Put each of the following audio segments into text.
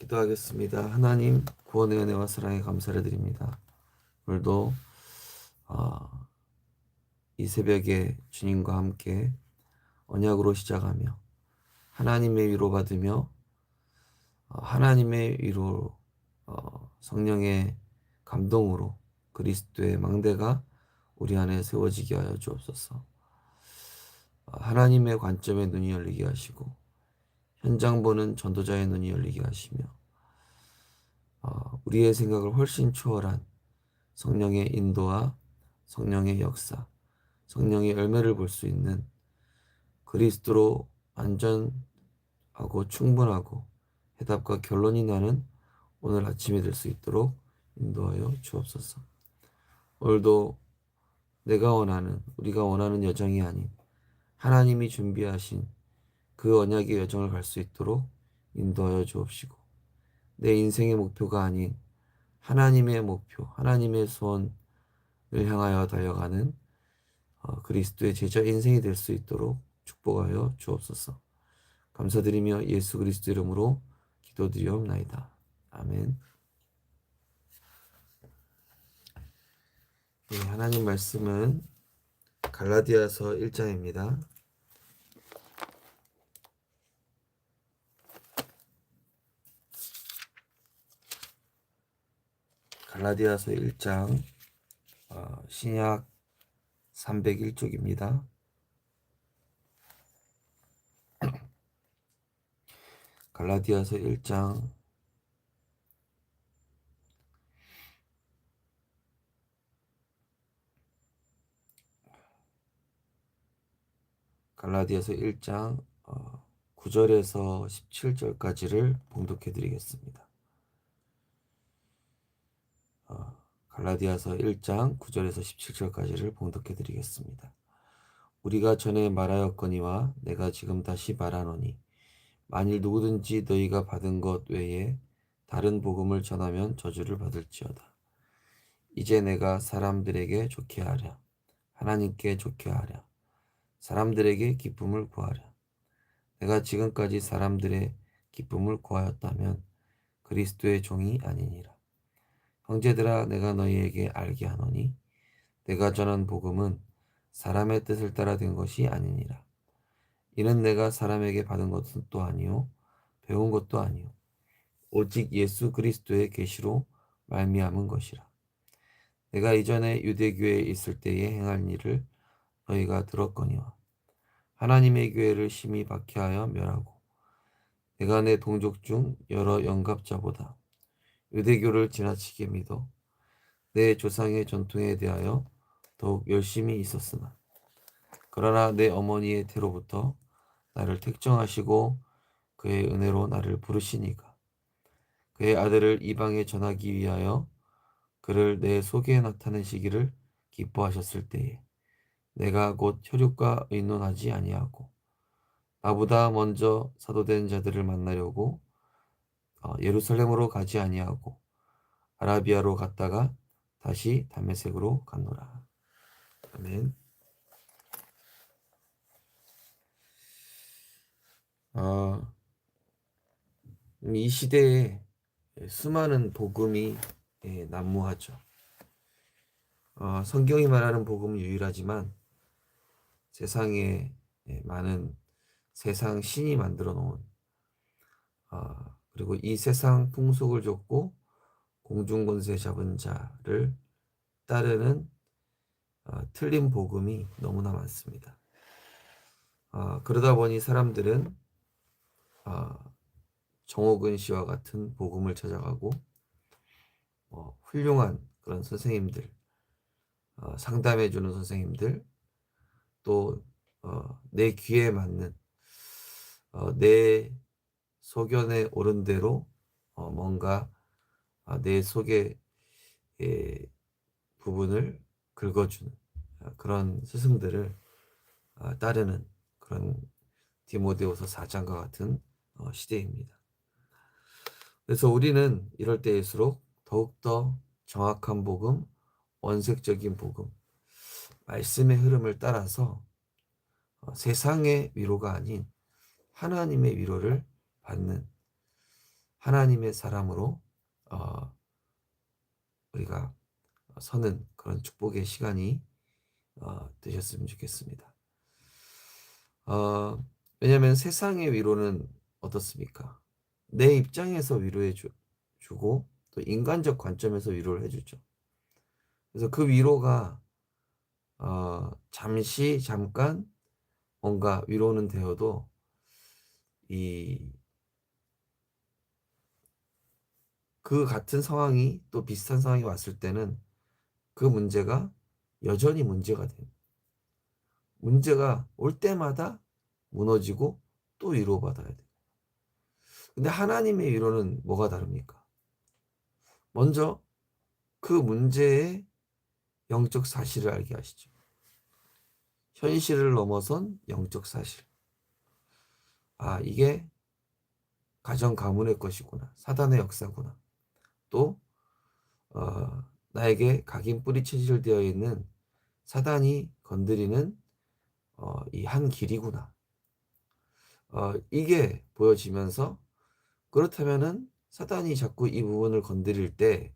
기도하겠습니다. 하나님, 구원의 은혜와 사랑에 감사를 드립니다. 오늘도 이 새벽에 주님과 함께 언약으로 시작하며 하나님의 위로 받으며 하나님의 위로 성령의 감동으로 그리스도의 망대가 우리 안에 세워지게 하여 주옵소서. 하나님의 관점에 눈이 열리게 하시고 현장 보는 전도자의 눈이 열리게 하시며 우리의 생각을 훨씬 초월한 성령의 인도와 성령의 역사, 성령의 열매를 볼 수 있는 그리스도로 완전하고 충분하고 해답과 결론이 나는 오늘 아침이 될 수 있도록 인도하여 주옵소서. 오늘도 내가 원하는, 우리가 원하는 여정이 아닌 하나님이 준비하신 그 언약의 여정을 갈 수 있도록 인도하여 주옵시고, 내 인생의 목표가 아닌 하나님의 목표, 하나님의 소원을 향하여 달려가는 그리스도의 제자 인생이 될 수 있도록 축복하여 주옵소서. 감사드리며 예수 그리스도 이름으로 기도드리옵나이다. 아멘. 네, 하나님 말씀은 갈라디아서 1장입니다. 갈라디아서 1장 신약 301쪽입니다. 갈라디아서 1장 갈라디아서 1장 9절에서 17절까지를 봉독해 드리겠습니다. 갈라디아서 1장 9절에서 17절까지를 봉독해 드리겠습니다. 우리가 전에 말하였거니와 내가 지금 다시 말하노니 만일 누구든지 너희가 받은 것 외에 다른 복음을 전하면 저주를 받을지어다. 이제 내가 사람들에게 좋게 하랴, 하나님께 좋게 하랴, 사람들에게 기쁨을 구하랴. 내가 지금까지 사람들의 기쁨을 구하였다면 그리스도의 종이 아니니라. 형제들아, 내가 너희에게 알게 하노니 내가 전한 복음은 사람의 뜻을 따라 된 것이 아니니라. 이는 내가 사람에게 받은 것은 또 아니요 배운 것도 아니요 오직 예수 그리스도의 계시로 말미암은 것이라. 내가 이전에 유대교회에 있을 때에 행한 일을 너희가 들었거니와 하나님의 교회를 심히 박해하여 멸하고 내가 내 동족 중 여러 영갑자보다 유대교를 지나치게 믿어 내 조상의 전통에 대하여 더욱 열심히 있었으나 그러나 내 어머니의 태로부터 나를 택정하시고 그의 은혜로 나를 부르시니까 그의 아들을 이방에 전하기 위하여 그를 내 속에 나타내시기를 기뻐하셨을 때에 내가 곧 혈육과 의논하지 아니하고 나보다 먼저 사도된 자들을 만나려고 예루살렘으로 가지 아니하고 아라비아로 갔다가 다시 다메섹으로 갔노라. 아멘. 이 시대에 수많은 복음이 난무하죠. 성경이 말하는 복음은 유일하지만 세상에 많은 세상 신이 만들어 놓은 그리고 이 세상 풍속을 좇고 공중권세 잡은 자를 따르는 틀린 복음이 너무나 많습니다. 그러다 보니 사람들은 정옥은 씨와 같은 복음을 찾아가고 훌륭한 그런 선생님들, 상담해주는 선생님들, 또 내 귀에 맞는 내 소견에 옳은 대로 뭔가 내 속의 부분을 긁어주는 그런 스승들을 따르는 그런 디모데후서 4장과 같은 시대입니다. 그래서 우리는 이럴 때일수록 더욱더 정확한 복음, 원색적인 복음, 말씀의 흐름을 따라서 세상의 위로가 아닌 하나님의 위로를 받는 하나님의 사람으로 우리가 서는 그런 축복의 시간이 되셨으면 좋겠습니다. 왜냐하면 세상의 위로는 어떻습니까? 내 입장에서 위로해 주고 또 인간적 관점에서 위로를 해주죠. 그래서 그 위로가 잠깐 뭔가 위로는 되어도 그 같은 상황이 또 비슷한 상황이 왔을 때는 그 문제가 여전히 문제가 돼요. 문제가 올 때마다 무너지고 또 위로받아야 돼요. 근데 하나님의 위로는 뭐가 다릅니까? 먼저 그 문제의 영적 사실을 알게 하시죠. 현실을 넘어선 영적 사실. 이게 가정 가문의 것이구나. 사단의 역사구나. 또 나에게 각인 뿌리 체질되어 있는 사단이 건드리는 이 한 길이구나. 이게 보여지면서 그렇다면은 사단이 자꾸 이 부분을 건드릴 때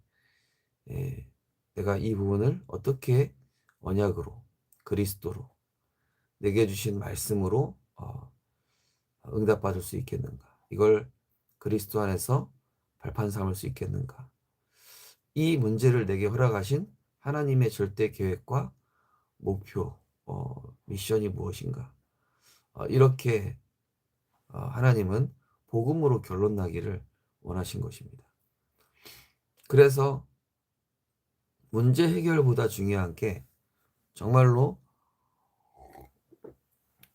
내가 이 부분을 어떻게 언약으로 그리스도로 내게 주신 말씀으로 응답받을 수 있겠는가? 이걸 그리스도 안에서 발판 삼을 수 있겠는가? 이 문제를 내게 허락하신 하나님의 절대 계획과 목표, 미션이 무엇인가? 이렇게 하나님은 복음으로 결론 나기를 원하신 것입니다. 그래서 문제 해결보다 중요한 게 정말로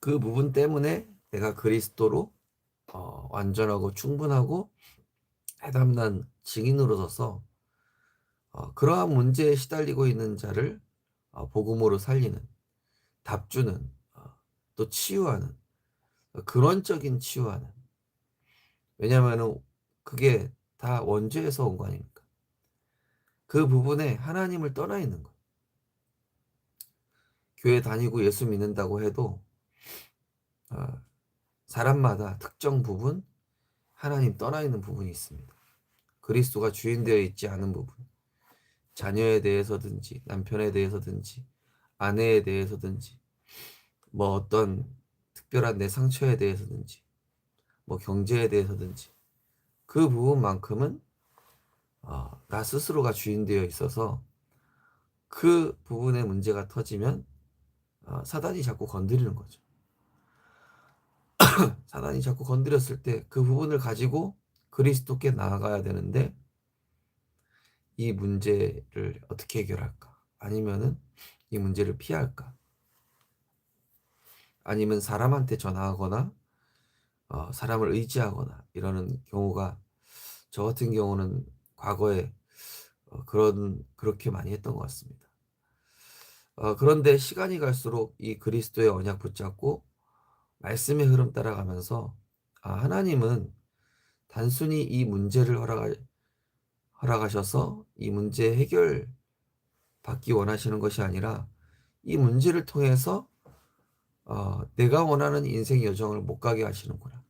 그 부분 때문에 내가 그리스도로 완전하고 충분하고 해담난 증인으로서서 그러한 문제에 시달리고 있는 자를 복음으로 살리는, 답주는, 또 치유하는, 근원적인 치유하는. 왜냐하면 그게 다 원죄에서 온 거 아닙니까? 그 부분에 하나님을 떠나 있는 거예요. 교회 다니고 예수 믿는다고 해도 사람마다 특정 부분, 하나님 떠나 있는 부분이 있습니다. 그리스도가 주인 되어 있지 않은 부분, 자녀에 대해서든지 남편에 대해서든지 아내에 대해서든지 뭐 어떤 특별한 내 상처에 대해서든지 뭐 경제에 대해서든지 그 부분만큼은 나 스스로가 주인 되어 있어서 그 부분에 문제가 터지면 사단이 자꾸 건드리는 거죠. 사단이 자꾸 건드렸을 때 그 부분을 가지고 그리스도께 나아가야 되는데 이 문제를 어떻게 해결할까? 아니면은 이 문제를 피할까? 아니면 사람한테 전화하거나 사람을 의지하거나 이러는 경우가 저 같은 경우는 과거에 그렇게 많이 했던 것 같습니다. 그런데 시간이 갈수록 이 그리스도의 언약 붙잡고 말씀의 흐름 따라가면서 하나님은 단순히 이 문제를 허락하셔서 이 문제 해결 받기 원하시는 것이 아니라 이 문제를 통해서 내가 원하는 인생 여정을 못 가게 하시는구나.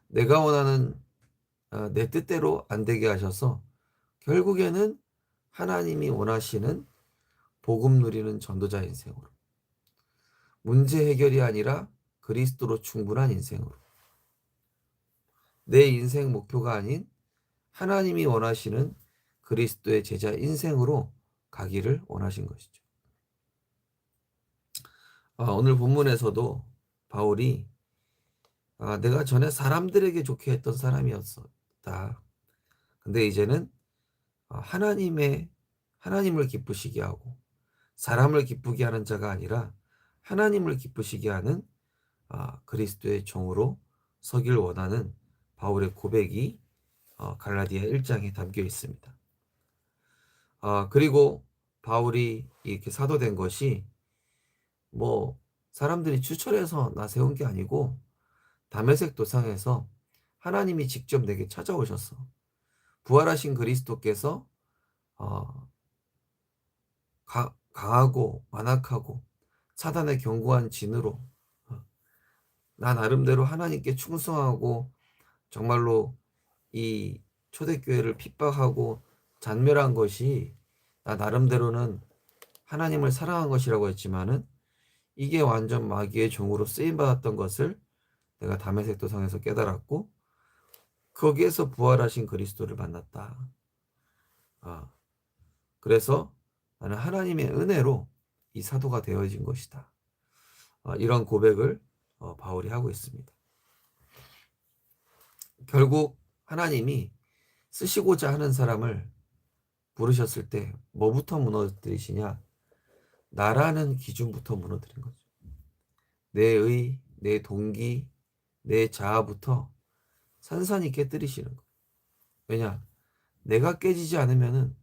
내가 원하는 내 뜻대로 안 되게 하셔서 결국에는 하나님이 원하시는 복음 누리는 전도자 인생으로, 문제 해결이 아니라 그리스도로 충분한 인생으로, 내 인생 목표가 아닌 하나님이 원하시는 그리스도의 제자 인생으로 가기를 원하신 것이죠. 오늘 본문에서도 바울이 내가 전에 사람들에게 좋게 했던 사람이었다. 근데 이제는 하나님을 기쁘시게 하고 사람을 기쁘게 하는 자가 아니라 하나님을 기쁘시게 하는 그리스도의 종으로 서길 원하는 바울의 고백이 갈라디아 1장에 담겨 있습니다. 그리고 바울이 이렇게 사도된 것이 뭐 사람들이 추천해서 나 세운 게 아니고 다메섹 도상에서 하나님이 직접 내게 찾아오셨어. 부활하신 그리스도께서 강하고 완악하고 사단의 견고한 진으로 나 나름대로 하나님께 충성하고 정말로 이 초대교회를 핍박하고 잔멸한 것이 나 나름대로는 하나님을 사랑한 것이라고 했지만은 이게 완전 마귀의 종으로 쓰임받았던 것을 내가 다메섹 도상에서 깨달았고 거기에서 부활하신 그리스도를 만났다. 아, 그래서 나는 하나님의 은혜로 이 사도가 되어진 것이다. 이런 고백을 바울이 하고 있습니다. 결국 하나님이 쓰시고자 하는 사람을 부르셨을 때 뭐부터 무너뜨리시냐? 나라는 기준부터 무너뜨린 거죠. 내 동기, 내 자아부터 산산이 깨뜨리시는 거예요. 왜냐? 내가 깨지지 않으면은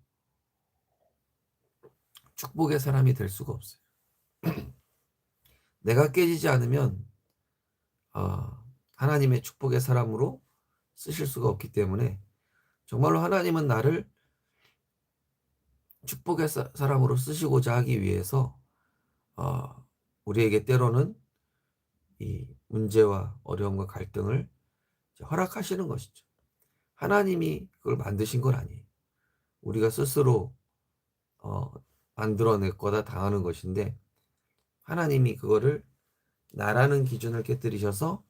축복의 사람이 될 수가 없어요. 내가 깨지지 않으면 하나님의 축복의 사람으로 쓰실 수가 없기 때문에 정말로 하나님은 나를 축복의 사람으로 쓰시고자 하기 위해서 우리에게 때로는 이 문제와 어려움과 갈등을 허락하시는 것이죠. 하나님이 그걸 만드신 건 아니에요. 우리가 스스로 만들어낼 거다 당하는 것인데 하나님이 그거를 나라는 기준을 깨뜨리셔서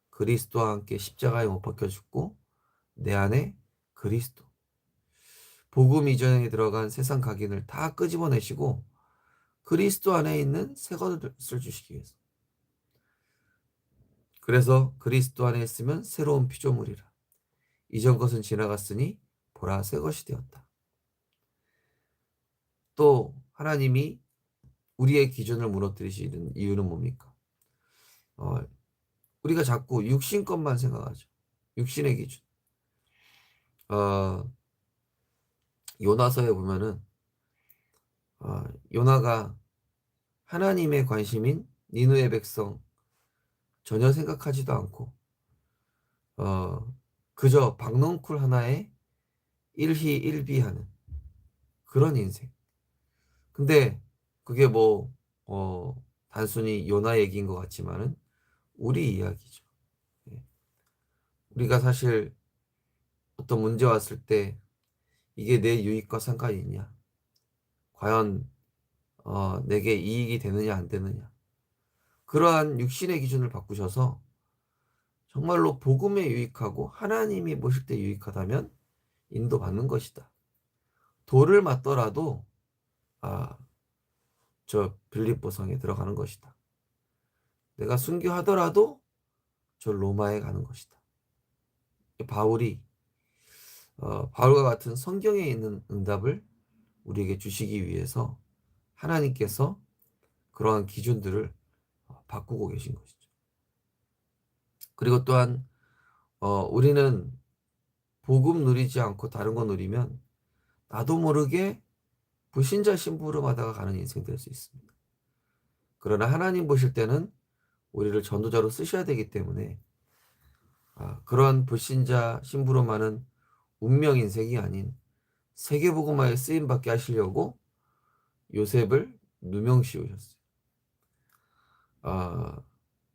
그리스도와 함께 십자가에 못 박혀 죽고 내 안에 그리스도 복음 이전에 들어간 세상 각인을 다 끄집어내시고 그리스도 안에 있는 새 것을 주시기 위해서. 그래서 그리스도 안에 있으면 새로운 피조물이라. 이전 것은 지나갔으니 보라 새 것이 되었다. 또 하나님이 우리의 기준을 무너뜨리시는 이유는 뭡니까? 우리가 자꾸 육신 것만 생각하죠. 육신의 기준. 요나서에 보면은 요나가 하나님의 관심인 니느웨 백성 전혀 생각하지도 않고 그저 박넝쿨 하나에 일희일비하는 그런 인생. 근데 그게 단순히 요나 얘기인 것 같지만은 우리 이야기죠. 예. 우리가 사실 어떤 문제 왔을 때 이게 내 유익과 상관이 있냐? 과연 내게 이익이 되느냐 안 되느냐? 그러한 육신의 기준을 바꾸셔서 정말로 복음에 유익하고 하나님이 보실 때 유익하다면 인도받는 것이다. 돌을 맞더라도 저 빌립보성에 들어가는 것이다. 내가 순교하더라도 저 로마에 가는 것이다. 바울이 바울과 같은 성경에 있는 응답을 우리에게 주시기 위해서 하나님께서 그러한 기준들을 바꾸고 계신 것이죠. 그리고 또한 우리는 복음 누리지 않고 다른 거 누리면 나도 모르게 불신자 심부름하다가 가는 인생 될 수 있습니다. 그러나 하나님 보실 때는 우리를 전도자로 쓰셔야 되기 때문에 그러한 불신자 심부름하는 운명 인생이 아닌 세계복음화에 쓰임받게 하시려고 요셉을 누명 씌우셨어요.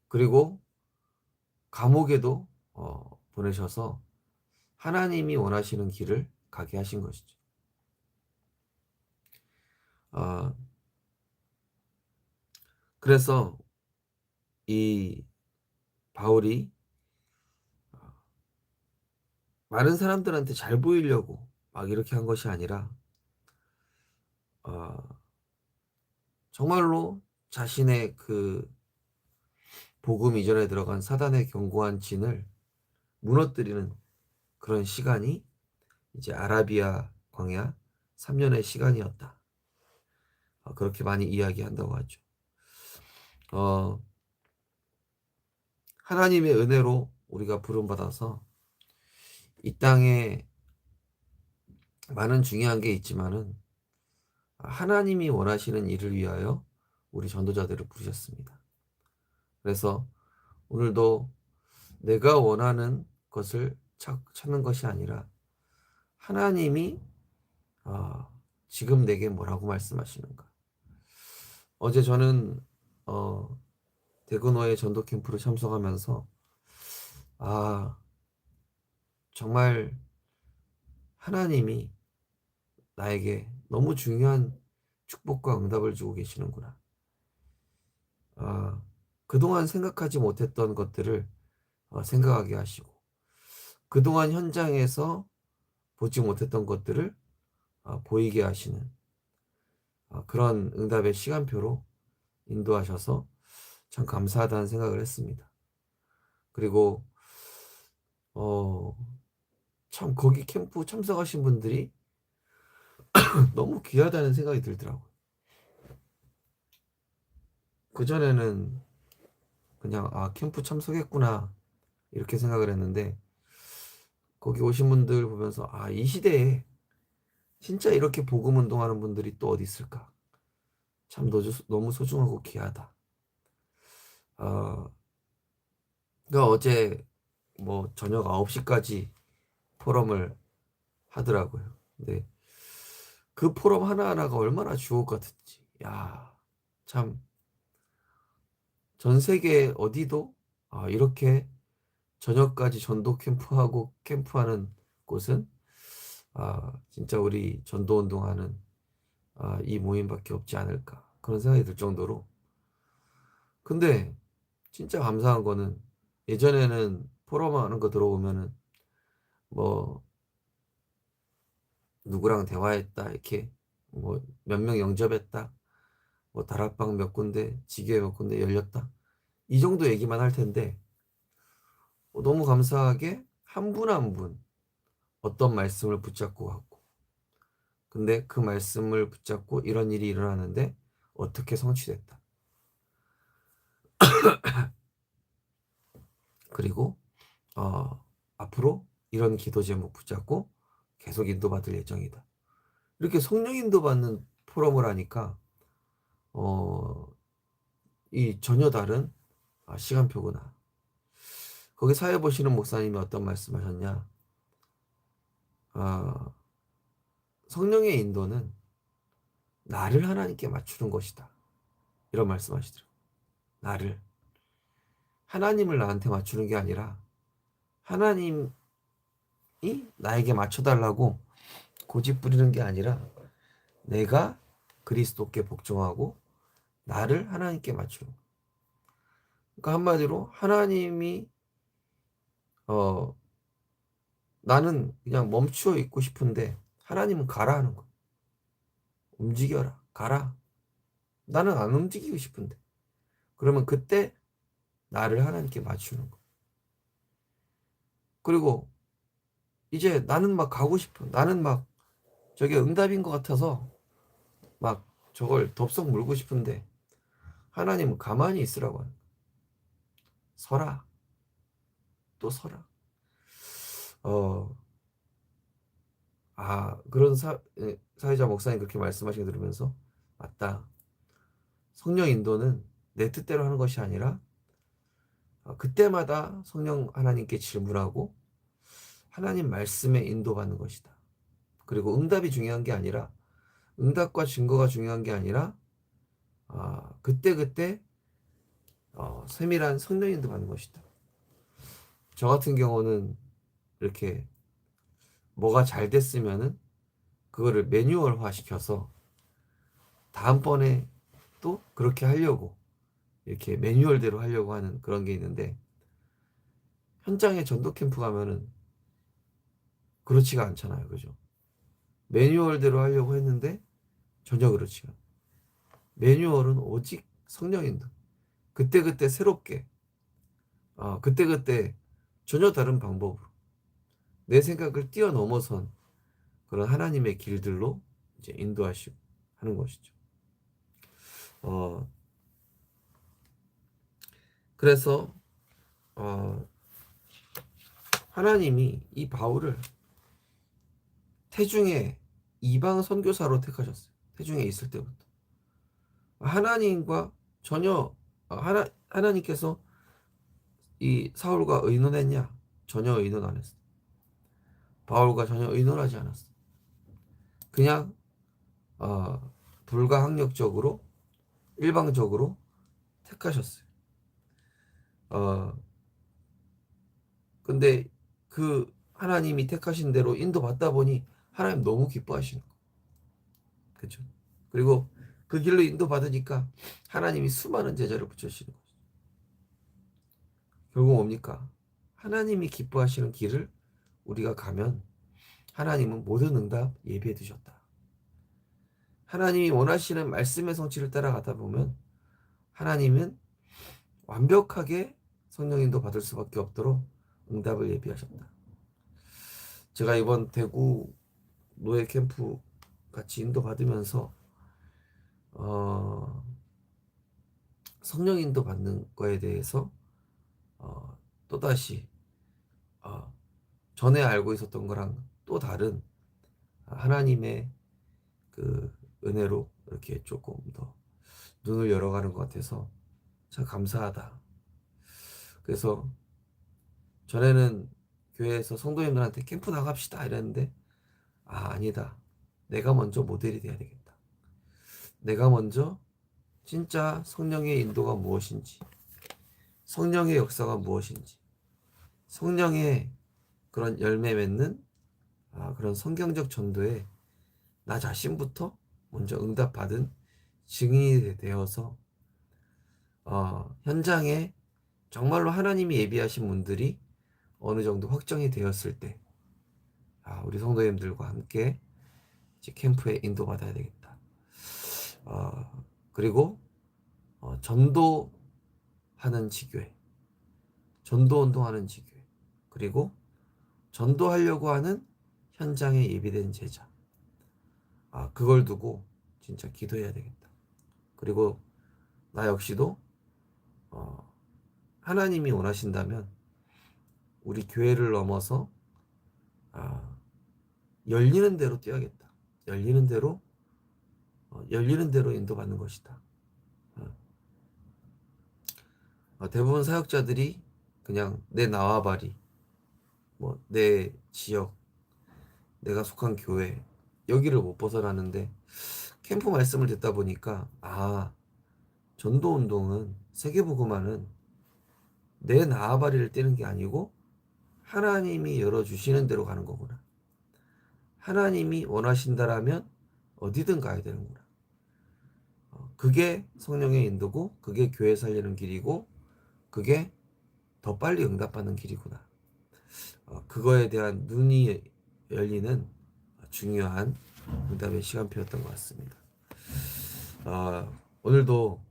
그리고 감옥에도 보내셔서 하나님이 원하시는 길을 가게 하신 것이죠. 그래서 이 바울이 많은 사람들한테 잘 보이려고 막 이렇게 한 것이 아니라 정말로 자신의 그 복음 이전에 들어간 사단의 견고한 진을 무너뜨리는 그런 시간이 이제 아라비아 광야 3년의 시간이었다. 그렇게 많이 이야기한다고 하죠. 하나님의 은혜로 우리가 부름받아서 이 땅에 많은 중요한 게 있지만은 하나님이 원하시는 일을 위하여 우리 전도자들을 부르셨습니다. 그래서 오늘도 내가 원하는 것을 찾는 것이 아니라 하나님이 지금 내게 뭐라고 말씀하시는가. 어제 저는 대근호의 전도 캠프를 참석하면서 정말 하나님이 나에게 너무 중요한 축복과 응답을 주고 계시는구나. 아, 그동안 생각하지 못했던 것들을 생각하게 하시고, 그동안 현장에서 보지 못했던 것들을 보이게 하시는 그런 응답의 시간표로 인도하셔서 참 감사하다는 생각을 했습니다. 그리고 어, 참 거기 캠프 참석하신 분들이 너무 귀하다는 생각이 들더라고요. 그전에는 그냥 캠프 참석했구나 이렇게 생각을 했는데, 거기 오신 분들 보면서 이 시대에 진짜 이렇게 복음 운동하는 분들이 또 어디 있을까? 참 너무 소중하고 귀하다. 어, 그러니까 어제 뭐 저녁 9시까지 포럼을 하더라고요. 근데 그 포럼 하나하나가 얼마나 주옥 같은지. 야, 참 전 세계 어디도 이렇게 저녁까지 전도 캠프하고 캠프하는 곳은 진짜 우리 전도 운동하는 이 모임밖에 없지 않을까 그런 생각이 들 정도로. 근데 진짜 감사한 거는, 예전에는 포럼 하는 거 들어오면은 뭐 누구랑 대화했다 이렇게, 뭐 몇 명 영접했다, 뭐 다락방 몇 군데 지교회 몇 군데 열렸다, 이 정도 얘기만 할 텐데, 너무 감사하게 한 분 한 분 어떤 말씀을 붙잡고 갔고, 근데 그 말씀을 붙잡고 이런 일이 일어나는데 어떻게 성취됐다. 그리고 앞으로 이런 기도 제목 붙잡고 계속 인도받을 예정이다. 이렇게 성령 인도받는 포럼을 하니까 어, 이 전혀 다른 시간표구나. 거기 사회 보시는 목사님이 어떤 말씀하셨냐? 아, 성령의 인도는 나를 하나님께 맞추는 것이다. 이런 말씀하시더라고요. 나를. 하나님을 나한테 맞추는 게 아니라 하나님이 나에게 맞춰달라고 고집 부리는 게 아니라 내가 그리스도께 복종하고 나를 하나님께 맞추는 거예요. 그러니까 한마디로 하나님이 어, 나는 그냥 멈추어 있고 싶은데 하나님은 가라 하는 거예요. 움직여라. 가라. 나는 안 움직이고 싶은데. 그러면 그때 나를 하나님께 맞추는 거예요. 그리고 이제 나는 막 가고 싶어. 나는 막 저게 응답인 것 같아서 막 저걸 덥석 물고 싶은데 하나님은 가만히 있으라고 하는 거예요. 서라. 또 서라. 어, 그런 사회자 목사님 그렇게 말씀하시게 들으면서 맞다. 성령 인도는 내 뜻대로 하는 것이 아니라 그때마다 성령 하나님께 질문하고 하나님 말씀에 인도받는 것이다. 그리고 응답이 중요한 게 아니라, 응답과 증거가 중요한 게 아니라 그때그때 세밀한 성령 인도받는 것이다. 저 같은 경우는 이렇게 뭐가 잘 됐으면은 그거를 매뉴얼화 시켜서 다음번에 또 그렇게 하려고 이렇게 매뉴얼대로 하려고 하는 그런 게 있는데, 현장에 전도 캠프 가면은 그렇지가 않잖아요. 그죠? 매뉴얼대로 하려고 했는데 전혀 그렇지가 않아요. 매뉴얼은 오직 성령인도 그때그때 새롭게 그때그때 전혀 다른 방법으로 내 생각을 뛰어넘어선 그런 하나님의 길들로 이제 인도하시고 하는 것이죠. 어, 그래서 하나님이 이 바울을 태중에 이방 선교사로 택하셨어요. 태중에 있을 때부터 하나님과 전혀 하나님께서 이 사울과 의논했냐? 전혀 의논 안 했어. 바울과 전혀 의논하지 않았어. 그냥 불가항력적으로 일방적으로 택하셨어요. 근데 그 하나님이 택하신 대로 인도받다 보니 하나님 너무 기뻐하시는 거. 그죠? 그리고 그 길로 인도받으니까 하나님이 수많은 제자를 붙여주시는 거죠. 결국 뭡니까? 하나님이 기뻐하시는 길을 우리가 가면 하나님은 모든 응답 예비해 두셨다. 하나님이 원하시는 말씀의 성취를 따라가다 보면 하나님은 완벽하게 성령 인도 받을 수밖에 없도록 응답을 예비하셨다. 제가 이번 대구 노예 캠프 같이 인도 받으면서 성령 인도 받는 거에 대해서 또다시 전에 알고 있었던 거랑 또 다른 하나님의 그 은혜로 이렇게 조금 더 눈을 열어가는 것 같아서 참 감사하다. 그래서 전에는 교회에서 성도님들한테 캠프 나갑시다 이랬는데 아니다. 내가 먼저 모델이 돼야 되겠다. 내가 먼저 진짜 성령의 인도가 무엇인지, 성령의 역사가 무엇인지, 성령의 그런 열매 맺는 그런 성경적 전도에 나 자신부터 먼저 응답받은 증인이 되어서 현장에 정말로 하나님이 예비하신 분들이 어느 정도 확정이 되었을 때 우리 성도님들과 함께 이제 캠프에 인도받아야 되겠다. 그리고 전도하는 지교회, 전도운동하는 지교회, 그리고 전도하려고 하는 현장에 예비된 제자, 그걸 두고 진짜 기도해야 되겠다. 그리고 나 역시도 하나님이 원하신다면 우리 교회를 넘어서 열리는 대로 뛰어야겠다. 열리는 대로 인도받는 것이다. 대부분 사역자들이 그냥 내 나와바리, 내 지역, 내가 속한 교회 여기를 못 벗어나는데 캠프 말씀을 듣다 보니까 전도운동은 세계복음화는 내 나와바리를 떼는 게 아니고 하나님이 열어주시는 대로 가는 거구나. 하나님이 원하신다라면 어디든 가야 되는구나. 그게 성령의 인도고 그게 교회 살리는 길이고 그게 더 빨리 응답받는 길이구나. 그거에 대한 눈이 열리는 중요한 응답의 시간표였던 것 같습니다. 오늘도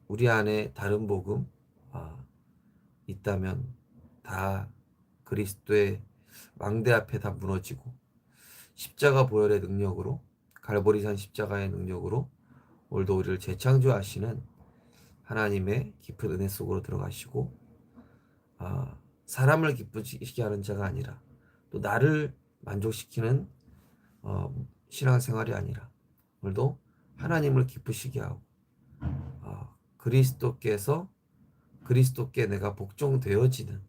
우리 안에 다른 복음 있다면 다 그리스도의 망대 앞에 다 무너지고 십자가 보혈의 능력으로 갈보리산 십자가의 능력으로 오늘도 우리를 재창조하시는 하나님의 깊은 은혜 속으로 들어가시고 사람을 기쁘시게 하는 자가 아니라 또 나를 만족시키는 신앙생활이 아니라 오늘도 하나님을 기쁘시게 하고 그리스도께 내가 복종되어지는,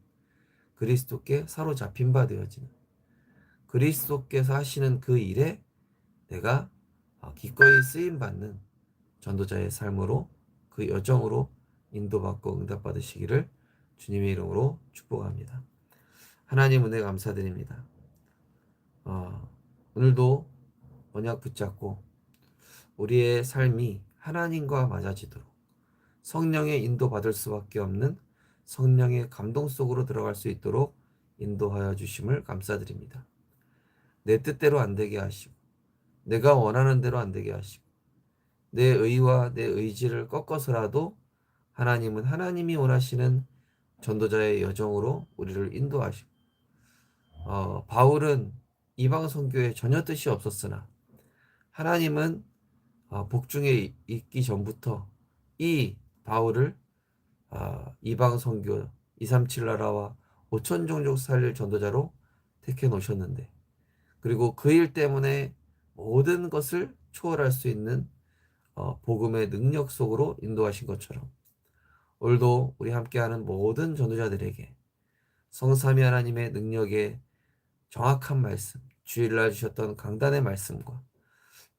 그리스도께 사로잡힌 바 되어지는, 그리스도께서 하시는 그 일에 내가 기꺼이 쓰임받는 전도자의 삶으로 그 여정으로 인도받고 응답받으시기를 주님의 이름으로 축복합니다. 하나님 은혜 감사드립니다. 오늘도 언약 붙잡고 우리의 삶이 하나님과 맞아지도록 성령의 인도받을 수밖에 없는 성령의 감동 속으로 들어갈 수 있도록 인도하여 주심을 감사드립니다. 내 뜻대로 안 되게 하시고 내가 원하는 대로 안 되게 하시고 내 의와 내 의지를 꺾어서라도 하나님은 하나님이 원하시는 전도자의 여정으로 우리를 인도하시고 바울은 이방 선교에 전혀 뜻이 없었으나 하나님은 복중에 있기 전부터 이 바울을 이방 선교 237 나라와 5천 종족 살릴 전도자로 택해 놓으셨는데 그리고 그 일 때문에 모든 것을 초월할 수 있는 복음의 능력 속으로 인도하신 것처럼 오늘도 우리 함께하는 모든 전도자들에게 성삼위 하나님의 능력의 정확한 말씀, 주일날 주셨던 강단의 말씀과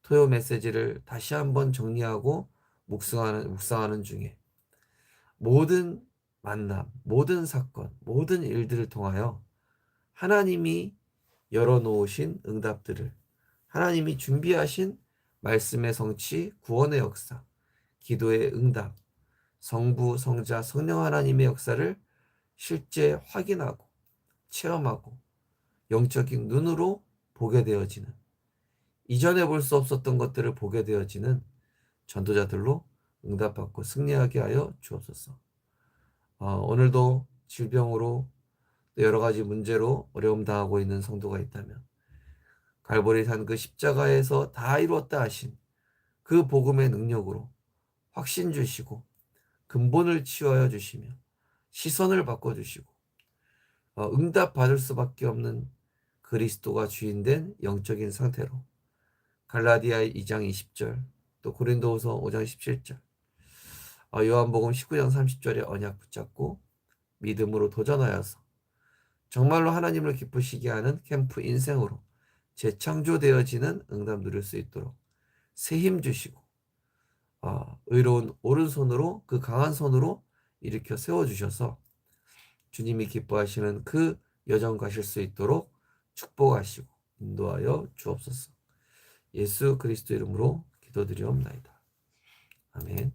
토요 메시지를 다시 한번 정리하고 묵상하는 중에 모든 만남, 모든 사건, 모든 일들을 통하여 하나님이 열어놓으신 응답들을, 하나님이 준비하신 말씀의 성취, 구원의 역사, 기도의 응답, 성부, 성자, 성령 하나님의 역사를 실제 확인하고 체험하고 영적인 눈으로 보게 되어지는, 이전에 볼 수 없었던 것들을 보게 되어지는 전도자들로 응답받고 승리하게 하여 주옵소서. 오늘도 질병으로 또 여러 가지 문제로 어려움 당하고 있는 성도가 있다면 갈보리 산 그 십자가에서 다 이루었다 하신 그 복음의 능력으로 확신 주시고 근본을 치유하여 주시며 시선을 바꿔주시고 응답 받을 수밖에 없는 그리스도가 주인된 영적인 상태로 갈라디아 2장 20절, 또 고린도후서 5장 17절, 요한복음 19장 30절의 언약 붙잡고 믿음으로 도전하여서 정말로 하나님을 기쁘시게 하는 캠프 인생으로 재창조되어지는 응답 누릴 수 있도록 새 힘 주시고 의로운 오른손으로, 그 강한 손으로 일으켜 세워주셔서 주님이 기뻐하시는 그 여정 가실 수 있도록 축복하시고 인도하여 주옵소서. 예수 그리스도 이름으로 기도드리옵나이다. 아멘.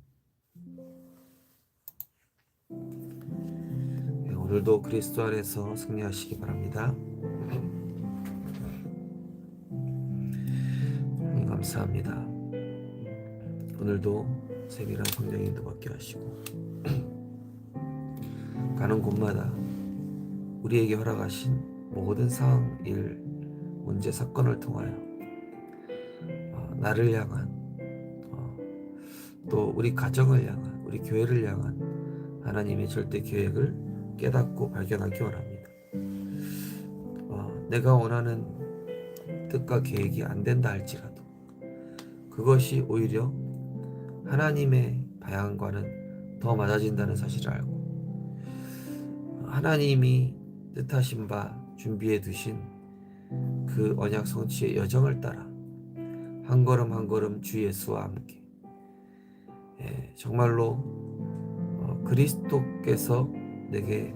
네, 오늘도 그리스도 안에서 승리하시기 바랍니다. 감사합니다. 오늘도 세밀한 성령 인도받게 하시고 가는 곳마다 우리에게 허락하신 모든 상황, 일, 문제, 사건을 통하여 나를 향한 또 우리 가정을 향한, 우리 교회를 향한 하나님의 절대 계획을 깨닫고 발견하기 원합니다. 내가 원하는 뜻과 계획이 안 된다 할지라도 그것이 오히려 하나님의 방향과는 더 맞아진다는 사실을 알고 하나님이 뜻하신 바 준비해 두신 그 언약 성취의 여정을 따라 한 걸음 한 걸음 주 예수와 함께 정말로 그리스도께서 내게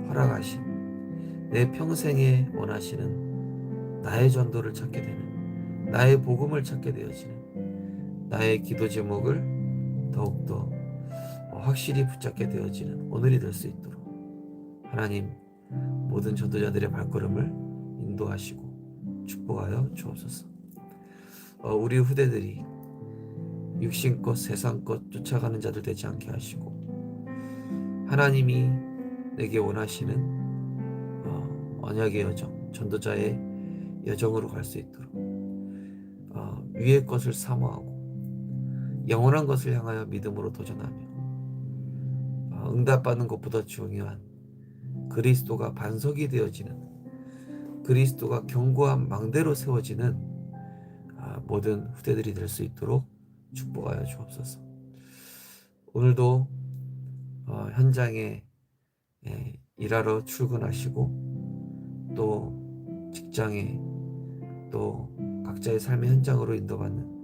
허락하신 내 평생에 원하시는 나의 전도를 찾게 되는, 나의 복음을 찾게 되어지는, 나의 기도 제목을 더욱더 확실히 붙잡게 되어지는 오늘이 될 수 있도록 하나님 모든 전도자들의 발걸음을 인도하시고 축복하여 주옵소서. 우리 후대들이 육신껏 세상껏 쫓아가는 자들 되지 않게 하시고 하나님이 내게 원하시는 언약의 여정, 전도자의 여정으로 갈 수 있도록 위의 것을 사모하고 영원한 것을 향하여 믿음으로 도전하며 응답받는 것보다 중요한 그리스도가 반석이 되어지는, 그리스도가 견고한 망대로 세워지는 모든 후대들이 될 수 있도록 축복하여 주옵소서. 오늘도 현장에 일하러 출근하시고 또 직장에 또 각자의 삶의 현장으로 인도받는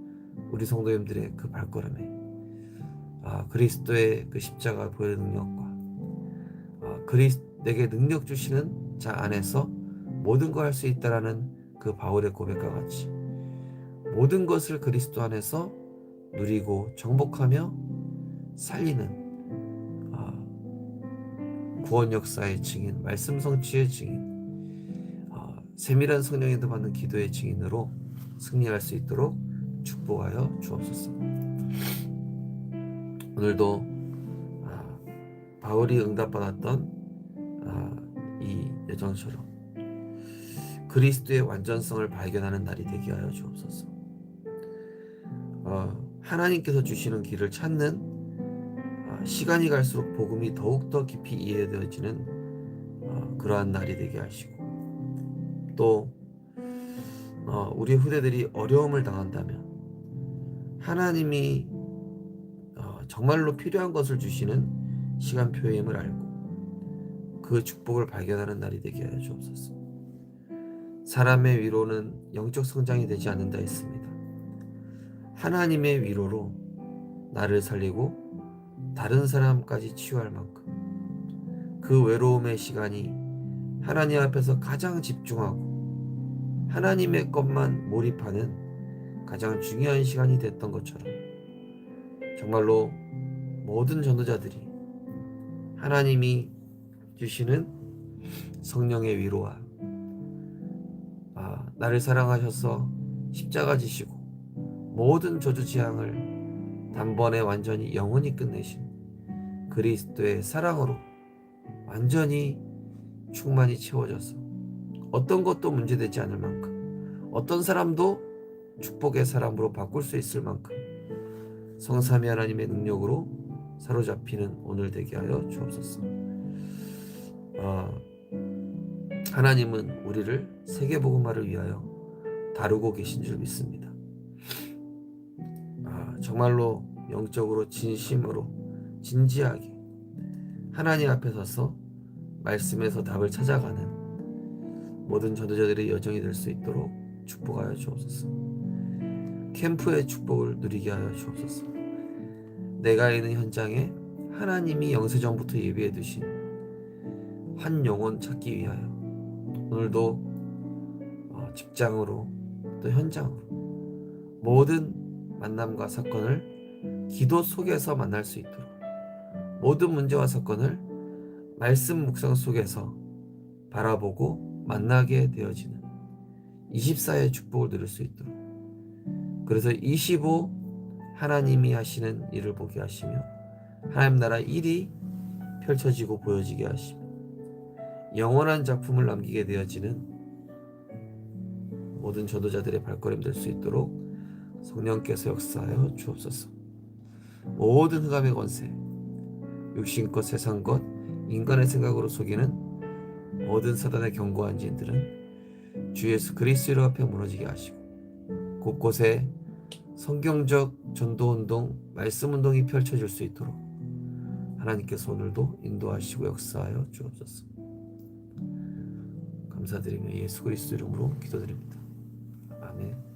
우리 성도님들의 그 발걸음에 그리스도의 그 십자가 보혈 능력과 내게 능력 주시는 자 안에서 모든 걸 할 수 있다라는 그 바울의 고백과 같이 모든 것을 그리스도 안에서 누리고 정복하며 살리는 구원 역사의 증인, 말씀 성취의 증인, 세밀한 성령인도 받는 기도의 증인으로 승리할 수 있도록 축복하여 주옵소서. 오늘도 바울이 응답받았던 이 여정처럼 그리스도의 완전성을 발견하는 날이 되게 하여 주옵소서. 하나님께서 주시는 길을 찾는 시간이 갈수록 복음이 더욱더 깊이 이해되어지는 그러한 날이 되게 하시고 또 우리 후대들이 어려움을 당한다면 하나님이 정말로 필요한 것을 주시는 시간표임을 알고 그 축복을 발견하는 날이 되게 하여 주옵소서. 사람의 위로는 영적 성장이 되지 않는다 했습니다. 하나님의 위로로 나를 살리고 다른 사람까지 치유할 만큼 그 외로움의 시간이 하나님 앞에서 가장 집중하고 하나님의 것만 몰입하는 가장 중요한 시간이 됐던 것처럼 정말로 모든 전도자들이 하나님이 주시는 성령의 위로와 나를 사랑하셔서 십자가 지시고 모든 저주 재앙을 단번에 완전히 영원히 끝내신 그리스도의 사랑으로 완전히 충만히 채워져서 어떤 것도 문제되지 않을 만큼 어떤 사람도 축복의 사람으로 바꿀 수 있을 만큼 성삼위 하나님의 능력으로 사로잡히는 오늘 되게 하여 주옵소서. 하나님은 우리를 세계복음화를 위하여 다루고 계신 줄 믿습니다. 정말로 영적으로 진심으로 진지하게 하나님 앞에 서서 말씀에서 답을 찾아가는 모든 전도자들의 여정이 될 수 있도록 축복하여 주옵소서. 캠프의 축복을 누리게 하여 주옵소서. 내가 있는 현장에 하나님이 영세전부터 예비해 두신 한 영혼 찾기 위하여 오늘도 직장으로 또 현장으로 모든 만남과 사건을 기도 속에서 만날 수 있도록 모든 문제와 사건을 말씀 묵상 속에서 바라보고 만나게 되어지는 24의 축복을 누릴 수 있도록 그래서 25 하나님이 하시는 일을 보게 하시며 하나님 나라 일이 펼쳐지고 보여지게 하시며 영원한 작품을 남기게 되어지는 모든 전도자들의 발걸음 될 수 있도록 성령께서 역사하여 주옵소서. 모든 흑암의 권세, 육신것, 세상것, 인간의 생각으로 속이는 모든 사단의 견고한 진들은 주 예수 그리스도 앞에 무너지게 하시고 곳곳에 성경적 전도운동, 말씀운동이 펼쳐질 수 있도록 하나님께서 오늘도 인도하시고 역사하여 주옵소서. 감사드리며 예수 그리스도 이름으로 기도드립니다. 아멘.